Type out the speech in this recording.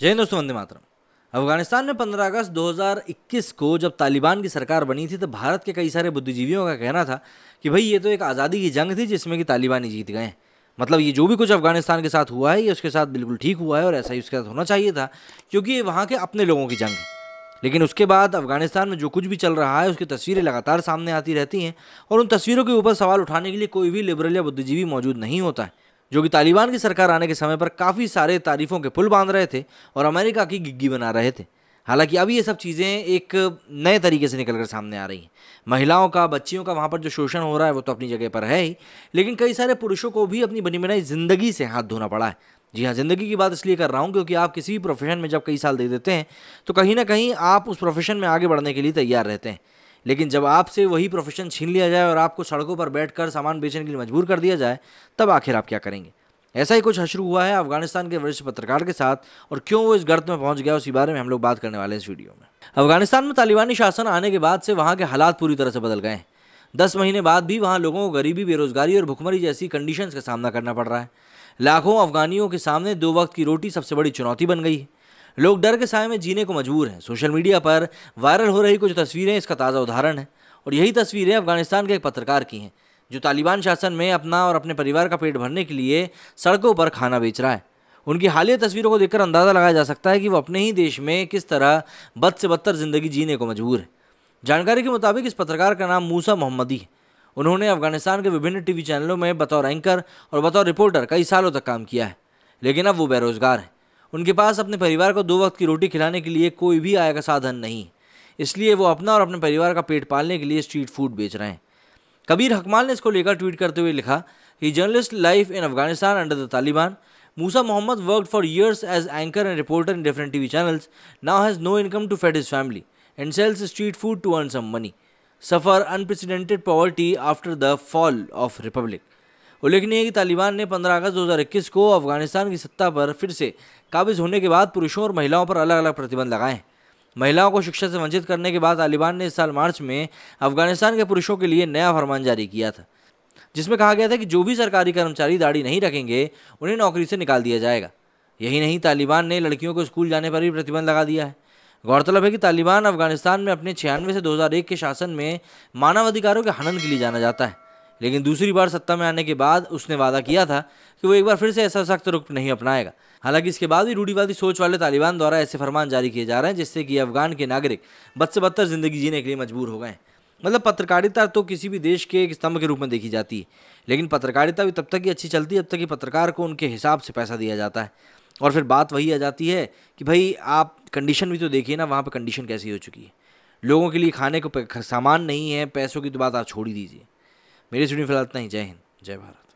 जय हिंद दोस्तों, वंदे मातरम। अफगानिस्तान में 15 अगस्त 2021 को जब तालिबान की सरकार बनी थी, तब भारत के कई सारे बुद्धिजीवियों का कहना था कि भाई ये तो एक आज़ादी की जंग थी जिसमें कि तालिबान ही जीत गए हैं। मतलब ये जो भी कुछ अफगानिस्तान के साथ हुआ है, ये उसके साथ बिल्कुल ठीक हुआ है और ऐसा ही उसके साथ होना चाहिए था, क्योंकि ये वहाँ के अपने लोगों की जंग है। लेकिन उसके बाद अफगानिस्तान में जो कुछ भी चल रहा है, उसकी तस्वीरें लगातार सामने आती रहती हैं और उन तस्वीरों के ऊपर सवाल उठाने के लिए कोई भी लिबरल या बुद्धिजीवी मौजूद नहीं होता है, जो कि तालिबान की सरकार आने के समय पर काफ़ी सारे तारीफों के पुल बांध रहे थे और अमेरिका की गिग्गी बना रहे थे। हालांकि अब ये सब चीज़ें एक नए तरीके से निकलकर सामने आ रही हैं। महिलाओं का, बच्चियों का वहाँ पर जो शोषण हो रहा है वो तो अपनी जगह पर है ही, लेकिन कई सारे पुरुषों को भी अपनी बनी बनाई ज़िंदगी से हाथ धोना पड़ा है। जी हाँ, ज़िंदगी की बात इसलिए कर रहा हूँ क्योंकि आप किसी भी प्रोफेशन में जब कई साल दे देते हैं तो कहीं ना कहीं आप उस प्रोफेशन में आगे बढ़ने के लिए तैयार रहते हैं। लेकिन जब आपसे वही प्रोफेशन छीन लिया जाए और आपको सड़कों पर बैठकर सामान बेचने के लिए मजबूर कर दिया जाए, तब आखिर आप क्या करेंगे? ऐसा ही कुछ हश्र हुआ है अफगानिस्तान के वरिष्ठ पत्रकार के साथ, और क्यों वो इस गर्त में पहुंच गया उसी बारे में हम लोग बात करने वाले हैं इस वीडियो में। अफगानिस्तान में तालिबानी शासन आने के बाद से वहाँ के हालात पूरी तरह से बदल गए हैं। 10 महीने बाद भी वहाँ लोगों को गरीबी, बेरोजगारी और भुखमरी जैसी कंडीशंस का सामना करना पड़ रहा है। लाखों अफगानियों के सामने 2 वक्त की रोटी सबसे बड़ी चुनौती बन गई है। लोग डर के साए में जीने को मजबूर हैं। सोशल मीडिया पर वायरल हो रही कुछ तस्वीरें इसका ताज़ा उदाहरण है, और यही तस्वीरें अफगानिस्तान के एक पत्रकार की हैं, जो तालिबान शासन में अपना और अपने परिवार का पेट भरने के लिए सड़कों पर खाना बेच रहा है। उनकी हालिया तस्वीरों को देखकर अंदाज़ा लगाया जा सकता है कि वो अपने ही देश में किस तरह बद से बदतर ज़िंदगी जीने को मजबूर है। जानकारी के मुताबिक इस पत्रकार का नाम मूसा मोहम्मदी है। उन्होंने अफगानिस्तान के विभिन्न टीवी चैनलों में बतौर एंकर और बतौर रिपोर्टर कई सालों तक काम किया है, लेकिन अब वो बेरोजगार हैं। उनके पास अपने परिवार को 2 वक्त की रोटी खिलाने के लिए कोई भी आय का साधन नहीं, इसलिए वो अपना और अपने परिवार का पेट पालने के लिए स्ट्रीट फूड बेच रहे हैं। कबीर हकमाल ने इसको लेकर ट्वीट करते हुए लिखा, he journalist life in Afghanistan under the Taliban. Musa Mohammed worked for years as anchor and reporter in different TV channels, now has no income to feed his family and sells street food to earn some money. Suffer unprecedented poverty after the fall of republic. उल्लेखनीय है कि तालिबान ने 15 अगस्त 2021 को अफगानिस्तान की सत्ता पर फिर से काबिज होने के बाद पुरुषों और महिलाओं पर अलग अलग प्रतिबंध लगाए हैं। महिलाओं को शिक्षा से वंचित करने के बाद तालिबान ने इस साल मार्च में अफगानिस्तान के पुरुषों के लिए नया फरमान जारी किया था, जिसमें कहा गया था कि जो भी सरकारी कर्मचारी दाढ़ी नहीं रखेंगे उन्हें नौकरी से निकाल दिया जाएगा। यही नहीं, तालिबान ने लड़कियों को स्कूल जाने पर भी प्रतिबंध लगा दिया है। गौरतलब है कि तालिबान अफगानिस्तान में अपने 96 से 2001 के शासन में मानवाधिकारों के हनन के लिए जाना जाता है, लेकिन दूसरी बार सत्ता में आने के बाद उसने वादा किया था कि वो एक बार फिर से ऐसा सख्त रुख नहीं अपनाएगा। हालांकि इसके बाद भी रूढ़िवादी सोच वाले तालिबान द्वारा ऐसे फरमान जारी किए जा रहे हैं जिससे कि अफगान के नागरिक बद से बदतर जिंदगी जीने के लिए मजबूर हो गए हैं। मतलब पत्रकारिता तो किसी भी देश के एक स्तंभ के रूप में देखी जाती है, लेकिन पत्रकारिता भी तब तक ही अच्छी चलती है जब तक कि पत्रकार को उनके हिसाब से पैसा दिया जाता है। और फिर बात वही आ जाती है कि भाई आप कंडीशन भी तो देखिए ना, वहाँ पर कंडीशन कैसी हो चुकी है। लोगों के लिए खाने को सामान नहीं है, पैसों की तो बात आप छोड़ ही दीजिए। मेरी स्टूडियो फिलहाल इतना ही। जय हिंद, जय भारत।